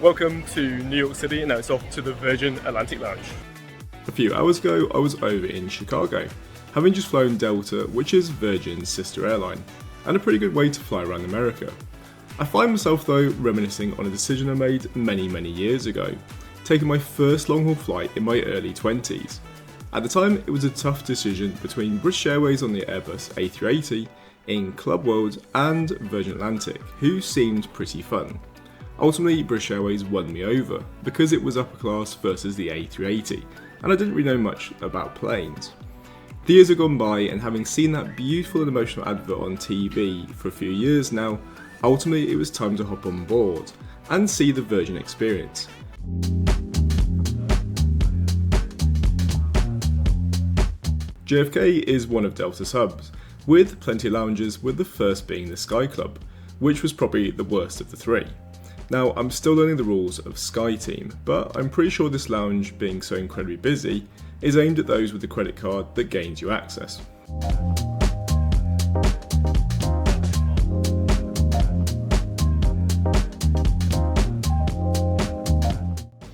Welcome to New York City, and now it's off to the Virgin Atlantic Lounge. A few hours ago, I was over in Chicago, having just flown Delta, which is Virgin's sister airline, and a pretty good way to fly around America. I find myself though reminiscing on a decision I made many years ago, taking my first long-haul flight in my early 20s. At the time, it was a tough decision between British Airways on the Airbus A380 in Club World and Virgin Atlantic, who seemed pretty fun. Ultimately, British Airways won me over because it was upper class versus the A380, and I didn't really know much about planes. The years have gone by, and having seen that beautiful and emotional advert on TV for a few years now, ultimately it was time to hop on board and see the Virgin experience. JFK is one of Delta's hubs, with plenty of lounges, with the first being the Sky Club, which was probably the worst of the three. Now, I'm still learning the rules of SkyTeam, but I'm pretty sure this lounge, being so incredibly busy, is aimed at those with the credit card that gains you access.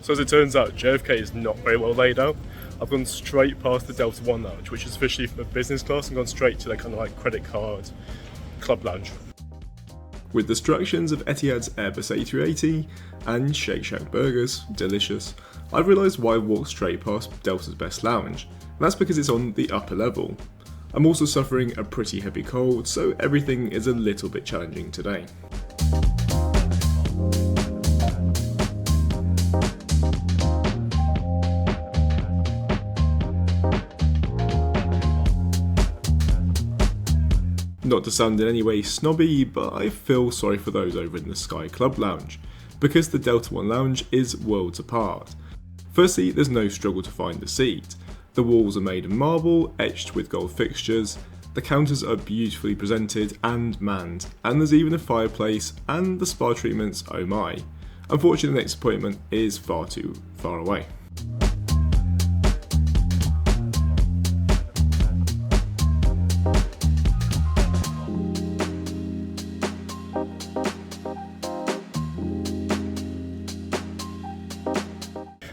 So as it turns out, JFK is not very well laid out. I've gone straight past the Delta One Lounge, which is officially for business class, and gone straight to the kind of like credit card club lounge. With the instructions of Etihad's Airbus A380 and Shake Shack burgers, delicious, I've realised why I walked straight past Delta's best lounge, and that's because it's on the upper level. I'm also suffering a pretty heavy cold, so everything is a little bit challenging today. Not to sound in any way snobby, but I feel sorry for those over in the Sky Club Lounge, because the Delta One Lounge is worlds apart. Firstly, there's no struggle to find a seat. The walls are made of marble, etched with gold fixtures, the counters are beautifully presented and manned, and there's even a fireplace, and the spa treatments, oh my. Unfortunately, the next appointment is far too far away.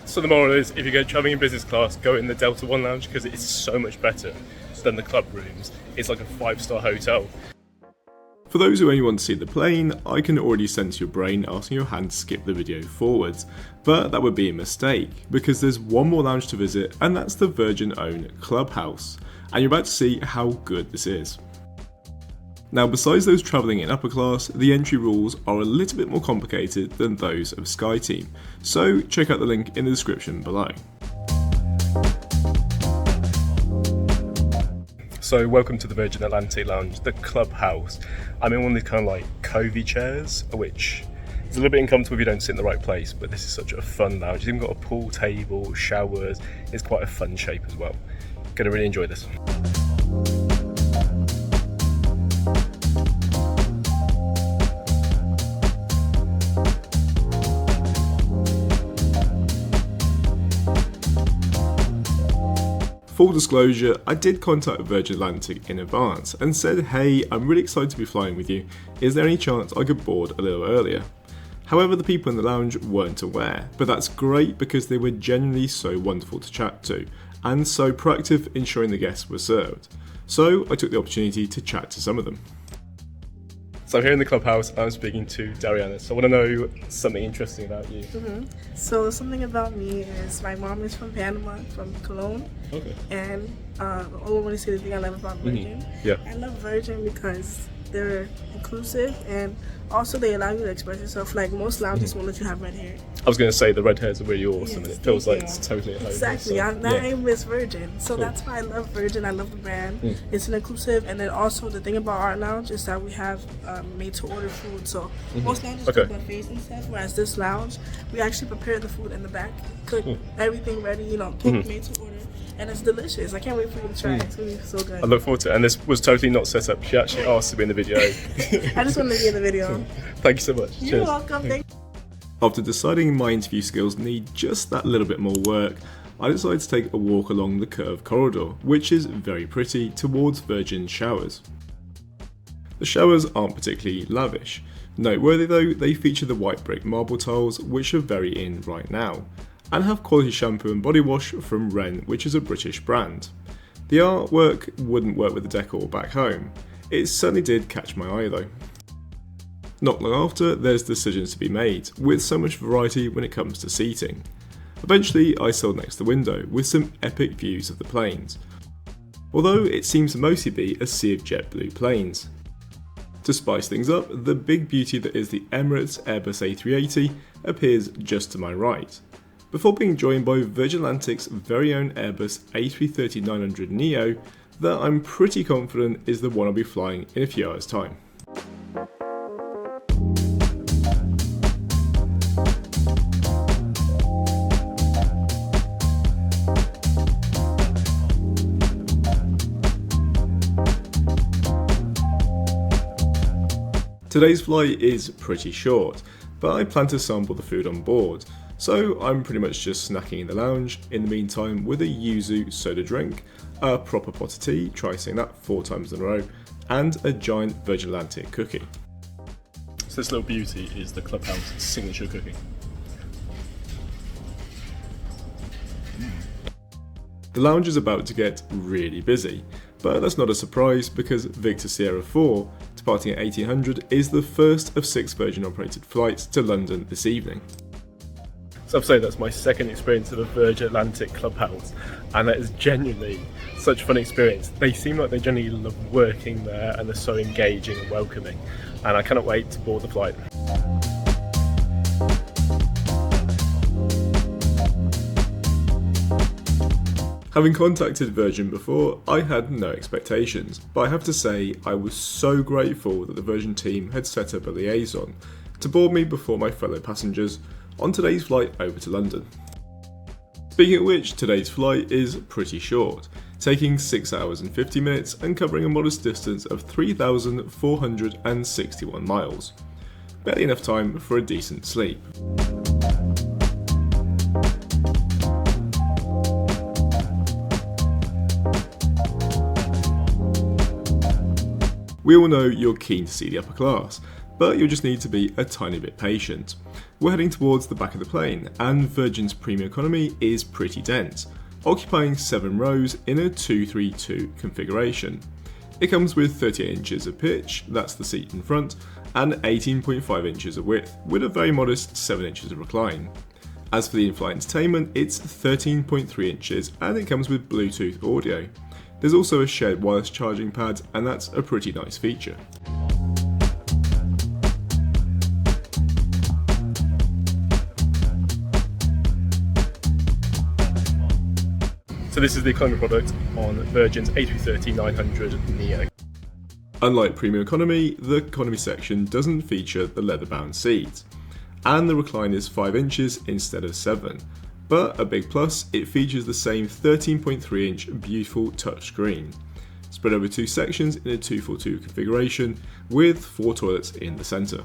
So the moral is, if you go travelling in business class, go in the Delta One Lounge because it's so much better than the club rooms. It's like a 5-star hotel. For those who only want to see the plane, I can already sense your brain asking your hand to skip the video forwards, but that would be a mistake, because there's one more lounge to visit, and that's the Virgin-owned Clubhouse, and you're about to see how good this is. Now, besides those travelling in upper class, the entry rules are a little bit more complicated than those of SkyTeam, so check out the link in the description below. So welcome to the Virgin Atlantic Lounge, the Clubhouse. I'm in one of these kind of like covey chairs, which is a little bit uncomfortable if you don't sit in the right place, but this is such a fun lounge. It's even got a pool table, showers, it's quite a fun shape as well. Gonna really enjoy this. Full disclosure, I did contact Virgin Atlantic in advance and said, hey, I'm really excited to be flying with you, is there any chance I could board a little earlier? However, the people in the lounge weren't aware, but that's great because they were genuinely so wonderful to chat to, and so proactive ensuring the guests were served. So I took the opportunity to chat to some of them. So I'm here in the Clubhouse, I'm speaking to Dariana, so I want to know something interesting about you. So something about me is my mom is from Panama, from Cologne. Okay. And all I want to say the thing I love about Virgin. Yeah. I love Virgin because they're inclusive, and also they allow you to express yourself. Like most lounges won't let you have red hair. I was going to say the red hairs are really awesome, and Yes, it feels thank like you. it's totally at home. Exactly. So, I miss Virgin. So that's why I love Virgin. I love the brand. It's an inclusive, and then also the thing about our lounge is that we have made to order food. So most lounges do buffets and stuff, whereas this lounge, we actually prepare the food in the back, cook everything ready, pick made to order. And it's delicious. I can't wait for you to try it. It's going to be so good. I look forward to it. And this was totally not set up. She actually asked to be in the video. I just wanted to be in the video. Thank you so much. You're Cheers. welcome. Thank After deciding my interview skills need just that little bit more work, I decided to take a walk along the curved corridor, which is very pretty, towards Virgin showers. The showers aren't particularly lavish, Noteworthy though, they feature the white brick marble tiles, which are very in right now, and have quality shampoo and body wash from Wren, which is a British brand. The artwork wouldn't work with the decor back home. It certainly did catch my eye though. Not long after, there's decisions to be made, with so much variety when it comes to seating. Eventually, I settled next to the window, with some epic views of the planes, although it seems to mostly be a sea of jet blue planes. To spice things up, the big beauty that is the Emirates Airbus A380 appears just to my right, before being joined by Virgin Atlantic's very own Airbus A330neo that I'm pretty confident is the one I'll be flying in a few hours' time. Today's flight is pretty short, but I plan to sample the food on board, so I'm pretty much just snacking in the lounge in the meantime with a yuzu soda drink, a proper pot of tea, try saying that 4 times in a row, and a giant Virgin Atlantic cookie. So this little beauty is the Clubhouse signature cookie. The lounge is about to get really busy, but that's not a surprise because Victor Sierra 4, departing at 1800, is the first of 6 Virgin operated flights to London this evening. So I've said that's my second experience of a Virgin Atlantic Clubhouse, and that is genuinely such a fun experience. They seem like they genuinely love working there and they're so engaging and welcoming, and I cannot wait to board the flight. Having contacted Virgin before, I had no expectations, but I have to say I was so grateful that the Virgin team had set up a liaison to board me before my fellow passengers on today's flight over to London. Speaking of which, today's flight is pretty short, taking 6 hours and 50 minutes and covering a modest distance of 3,461 miles. Barely enough time for a decent sleep. We all know you're keen to see the upper class, but you'll just need to be a tiny bit patient. We're heading towards the back of the plane, and Virgin's premium economy is pretty dense, occupying 7 rows in a 232 configuration. It comes with 38 inches of pitch, that's the seat in front, and 18.5 inches of width, with a very modest 7 inches of recline. As for the in-flight entertainment, it's 13.3 inches and it comes with Bluetooth audio. There's also a shared wireless charging pad, and that's a pretty nice feature. So this is the economy product on Virgin's A330-900neo. Unlike premium economy, the economy section doesn't feature the leather-bound seat, and the recline is 5 inches instead of 7. But a big plus, it features the same 13.3 inch beautiful touchscreen, spread over 2 sections in a 242 configuration with 4 toilets in the centre.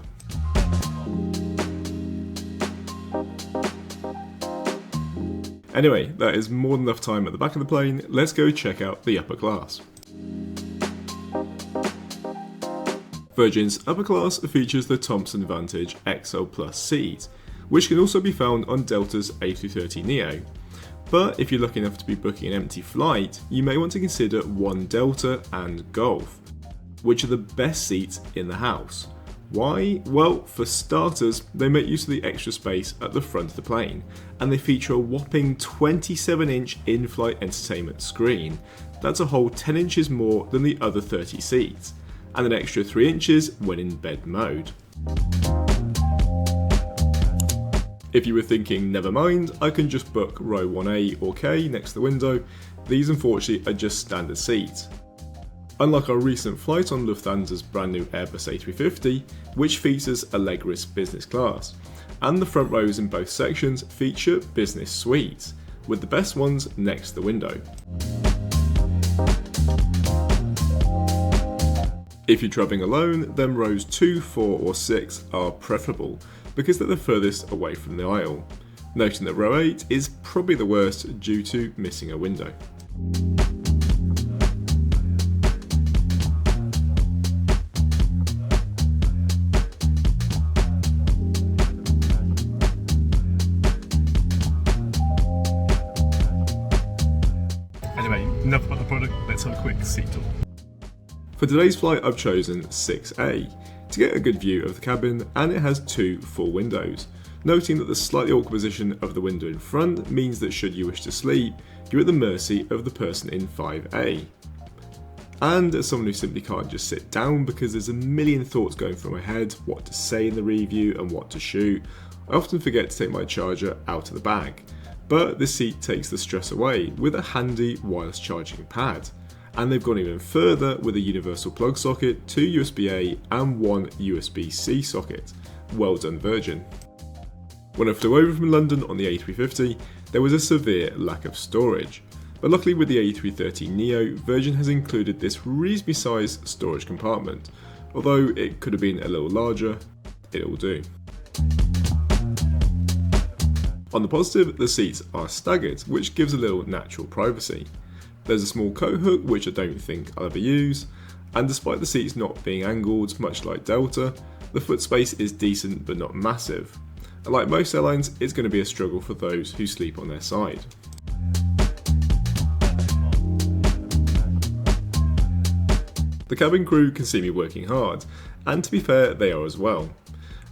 Anyway, that is more than enough time at the back of the plane, let's go check out the upper class. Virgin's upper class features the Thomson Vantage XL Plus seat, which can also be found on Delta's A330neo. But if you're lucky enough to be booking an empty flight, you may want to consider One Delta and Golf, which are the best seats in the house. Why? Well, for starters, they make use of the extra space at the front of the plane, and they feature a whopping 27-inch in-flight entertainment screen. That's a whole 10 inches more than the other 30 seats, and an extra 3 inches when in bed mode. If you were thinking, never mind, I can just book row 1A or K next to the window, these unfortunately are just standard seats. Unlike our recent flight on Lufthansa's brand new Airbus A350, which features a leg rest business class, and the front rows in both sections feature business suites, with the best ones next to the window. If you're travelling alone, then rows 2, 4 or 6 are preferable, because they're the furthest away from the aisle, noting that row 8 is probably the worst due to missing a window. enough about the product, let's have a quick seat tour. For today's flight I've chosen 6A to get a good view of the cabin, and it has 2 full windows, noting that the slightly awkward position of the window in front means that should you wish to sleep, you're at the mercy of the person in 5A. And as someone who simply can't just sit down because there's a million thoughts going through my head, what to say in the review and what to shoot, I often forget to take my charger out of the bag. But this seat takes the stress away with a handy wireless charging pad. And they've gone even further with a universal plug socket, 2 USB-A and 1 USB-C socket. Well done, Virgin. When I flew over from London on the A350, there was a severe lack of storage. But luckily with the A330neo, Virgin has included this reasonably sized storage compartment. Although it could have been a little larger, it'll do. On the positive, the seats are staggered, which gives a little natural privacy. There's a small coat hook, which I don't think I'll ever use, and despite the seats not being angled, much like Delta, the foot space is decent but not massive. And like most airlines, it's going to be a struggle for those who sleep on their side. The cabin crew can see me working hard, and to be fair, they are as well.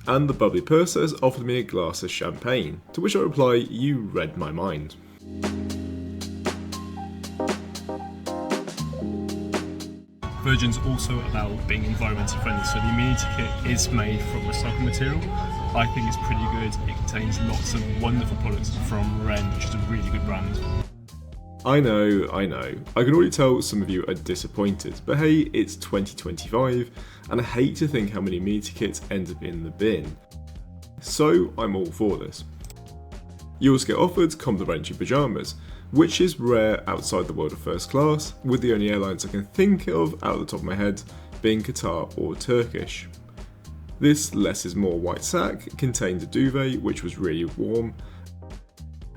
And the bubbly purser has offered me a glass of champagne, to which I reply, "You read my mind." Virgin's also about being environmentally friendly, so the immunity kit is made from recycled material. I think it's pretty good. It contains lots of wonderful products from Ren, which is a really good brand. I know. I can already tell some of you are disappointed, but hey, it's 2025, and I hate to think how many immunity kits end up in the bin. So I'm all for this. You also get offered complimentary pyjamas, which is rare outside the world of first class, with the only airlines I can think of out of the top of my head being Qatar or Turkish. This less is more white sack contained a duvet which was really warm,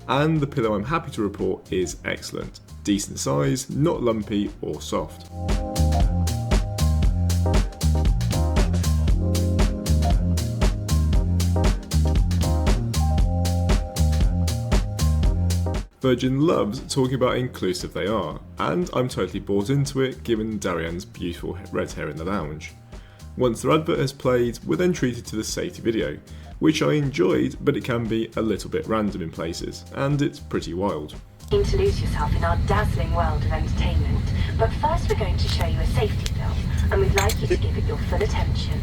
and the pillow I'm happy to report is excellent. Decent size, not lumpy or soft. Virgin loves talking about how inclusive they are, and I'm totally bought into it given Darian's beautiful red hair in the lounge. Once their advert has played, we're then treated to the safety video, which I enjoyed, but it can be a little bit random in places, and it's pretty wild. To lose yourself in our dazzling world of entertainment, but first we're going to show you a safety film, and we'd like you to give it your full attention.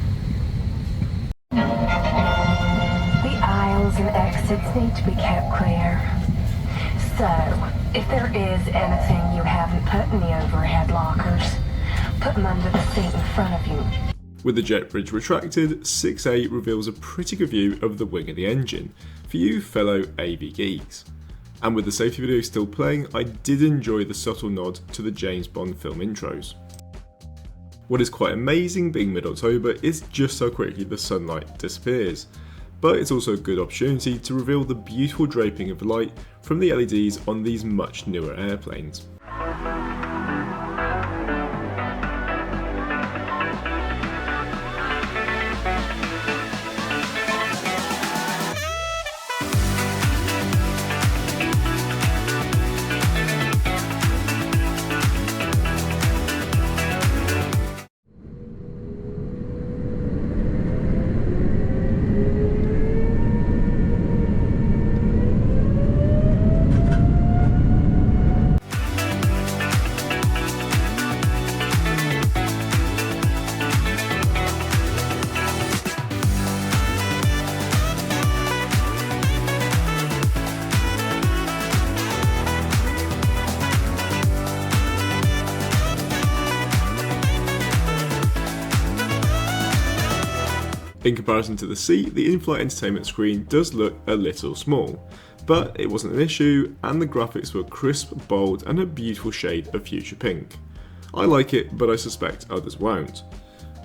The aisles and exits need to be kept clear. So, if there is anything you haven't put in the overhead lockers, put them under the seat in front of you. With the jet bridge retracted, 6A reveals a pretty good view of the wing of the engine for you fellow AV geeks. And with the safety video still playing, I did enjoy the subtle nod to the James Bond film intros. What is quite amazing being mid-October is just how quickly the sunlight disappears, but it's also a good opportunity to reveal the beautiful draping of light from the LEDs on these much newer airplanes. In comparison to the seat, the in-flight entertainment screen does look a little small, but it wasn't an issue, and the graphics were crisp, bold, and a beautiful shade of fuchsia pink. I like it, but I suspect others won't.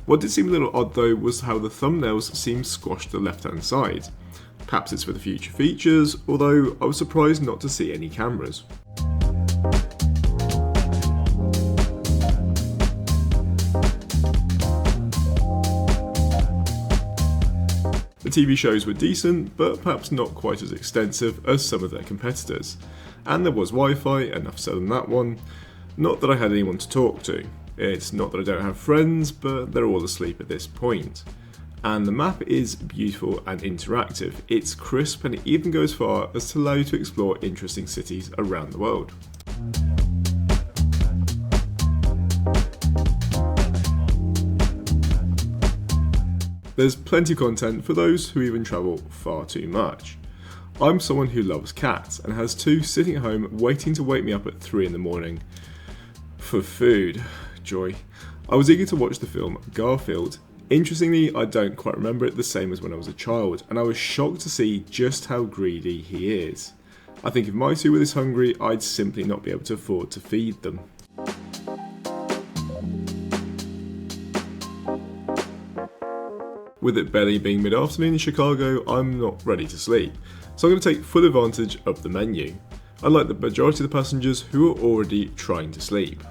What did seem a little odd though was how the thumbnails seemed squashed to the left-hand side. Perhaps it's for the future features, although I was surprised not to see any cameras. The TV shows were decent, but perhaps not quite as extensive as some of their competitors. And there was Wi-Fi, enough said on that one. Not that I had anyone to talk to. It's not that I don't have friends, but they're all asleep at this point. And the map is beautiful and interactive. It's crisp and it even goes far as to allow you to explore interesting cities around the world. There's plenty of content for those who even travel far too much. I'm someone who loves cats and has two sitting at home waiting to wake me up at 3 in the morning for food. Joy. I was eager to watch the film Garfield. Interestingly, I don't quite remember it the same as when I was a child, and I was shocked to see just how greedy he is. I think if my two were this hungry, I'd simply not be able to afford to feed them. With it barely being mid-afternoon in Chicago, I'm not ready to sleep, so I'm going to take full advantage of the menu, unlike the majority of the passengers who are already trying to sleep.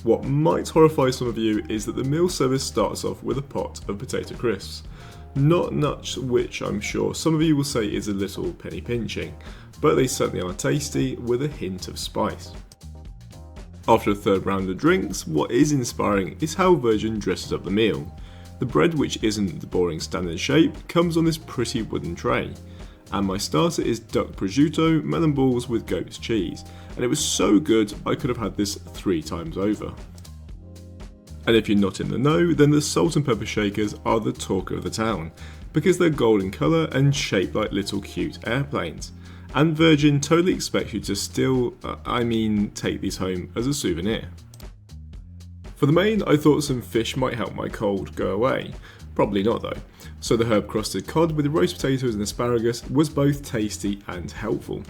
What might horrify some of you is that the meal service starts off with a pot of potato crisps. Not much, which I'm sure some of you will say is a little penny pinching, but they certainly are tasty with a hint of spice. After a third round of drinks, what is inspiring is how Virgin dresses up the meal. The bread, which isn't the boring standard shape, comes on this pretty wooden tray. And my starter is duck prosciutto melon balls with goat's cheese, and it was so good I could have had this 3 times over. And if you're not in the know, then the salt and pepper shakers are the talk of the town, because they're golden colour and shaped like little cute airplanes. And Virgin totally expects you to still, take these home as a souvenir. For the main, I thought some fish might help my cold go away. Probably not though. So the herb crusted cod with roast potatoes and asparagus was both tasty and helpful.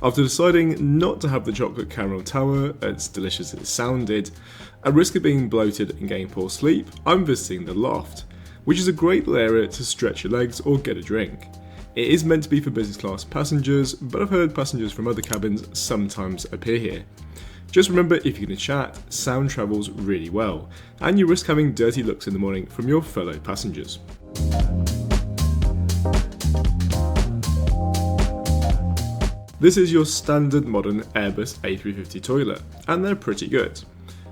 After deciding not to have the chocolate caramel tower, as delicious as it sounded, at risk of being bloated and getting poor sleep, I'm visiting the Loft, which is a great little area to stretch your legs or get a drink. It is meant to be for business class passengers, but I've heard passengers from other cabins sometimes appear here. Just remember, if you're going to chat, sound travels really well, and you risk having dirty looks in the morning from your fellow passengers. This is your standard modern Airbus A350 toilet, and they're pretty good.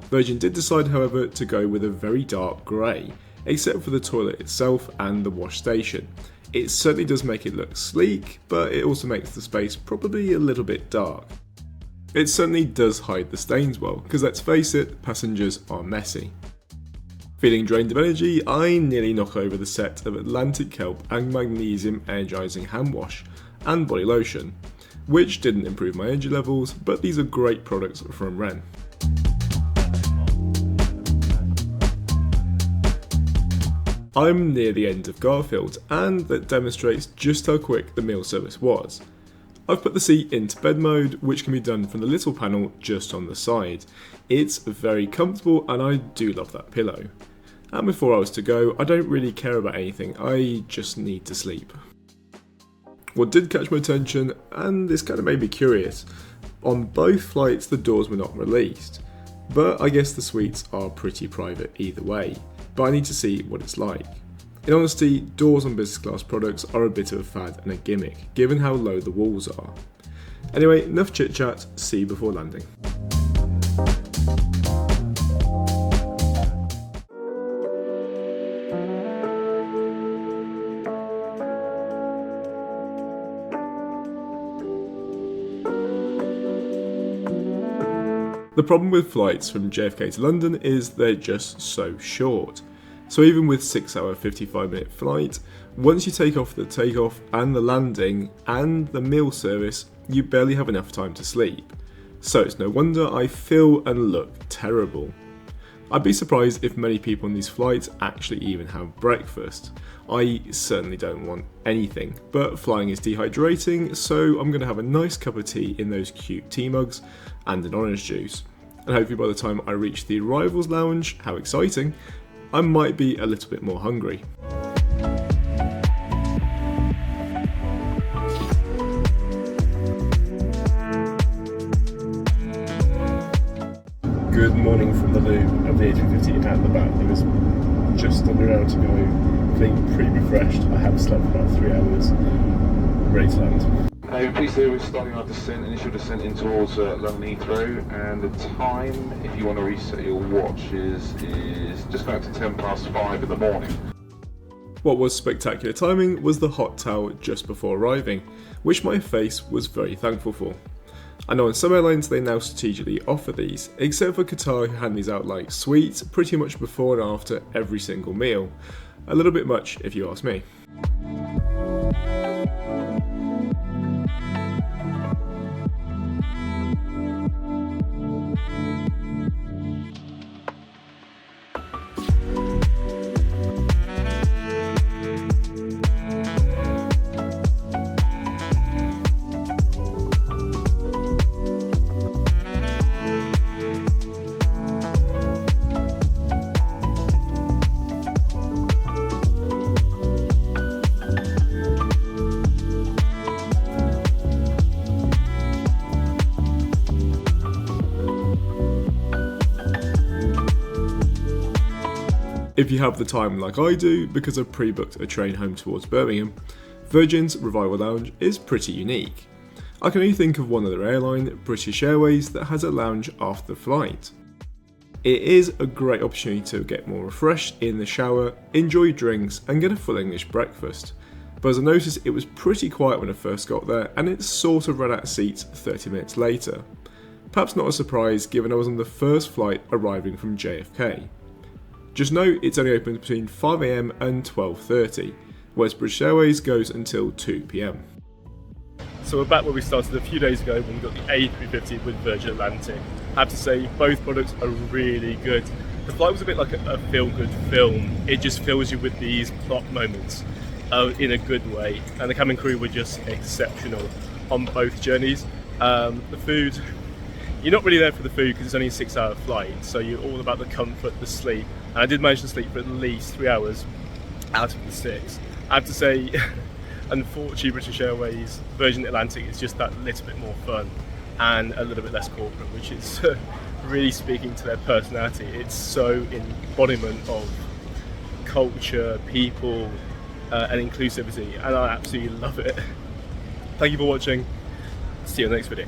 Virgin did decide, however, to go with a very dark grey, except for the toilet itself and the wash station. It certainly does make it look sleek, but it also makes the space probably a little bit dark. It certainly does hide the stains well, because let's face it, passengers are messy. Feeling drained of energy, I nearly knock over the set of Atlantic kelp and magnesium energising hand wash and body lotion, which didn't improve my energy levels, but these are great products from Wren. I'm near the end of Garfield, and that demonstrates just how quick the meal service was. I've put the seat into bed mode, which can be done from the little panel just on the side. It's very comfortable and I do love that pillow. And before I was to go, I don't really care about anything, I just need to sleep. What did catch my attention, and this kind of made me curious, on both flights the doors were not released, but I guess the suites are pretty private either way. But I need to see what it's like. In honesty, doors on business class products are a bit of a fad and a gimmick, given how low the walls are. Anyway, enough chit chat, see you before landing. The problem with flights from JFK to London is they're just so short. So even with 6-hour 55-minute flight, once you take off the takeoff and the landing and the meal service, you barely have enough time to sleep. So it's no wonder I feel and look terrible. I'd be surprised if many people on these flights actually even have breakfast. I certainly don't want anything, but flying is dehydrating, so I'm going to have a nice cup of tea in those cute tea mugs and an orange juice. And hopefully by the time I reach the arrivals lounge, how exciting, I might be a little bit more hungry. Good morning from the loo of the A350 at the back. It was just under an hour to go, feeling pretty refreshed. I have slept for about 3 hours, ready to land. Please do, we're starting our descent, initial descent in towards London Heathrow, and the time, if you want to reset your watch, is just about to 5:10 in the morning. What was spectacular timing was the hot towel just before arriving, which my face was very thankful for. I know on some airlines they now strategically offer these, except for Qatar who hand these out like sweets pretty much before and after every single meal. A little bit much if you ask me. If you have the time like I do, because I've pre-booked a train home towards Birmingham, Virgin's Revival Lounge is pretty unique. I can only think of one other airline, British Airways, that has a lounge after the flight. It is a great opportunity to get more refreshed in the shower, enjoy drinks and get a full English breakfast. But as I noticed, it was pretty quiet when I first got there and it sort of ran out of seats 30 minutes later. Perhaps not a surprise given I was on the first flight arriving from JFK. Just know it's only open between 5 AM and 12:30, whereas British Airways goes until 2 PM. So we're back where we started a few days ago when we got the A350 with Virgin Atlantic. I have to say, both products are really good. The flight was a bit like a feel-good film. It just fills you with these plot moments in a good way. And the cabin crew were just exceptional on both journeys. The food, you're not really there for the food because it's only a 6-hour flight, so you're all about the comfort, the sleep. And I did manage to sleep for at least 3 hours out of the 6. I have to say, unfortunately, British Airways, Virgin Atlantic is just that little bit more fun and a little bit less corporate, which is really speaking to their personality. It's so embodiment of culture, people, and inclusivity, and I absolutely love it. Thank you for watching. See you in the next video.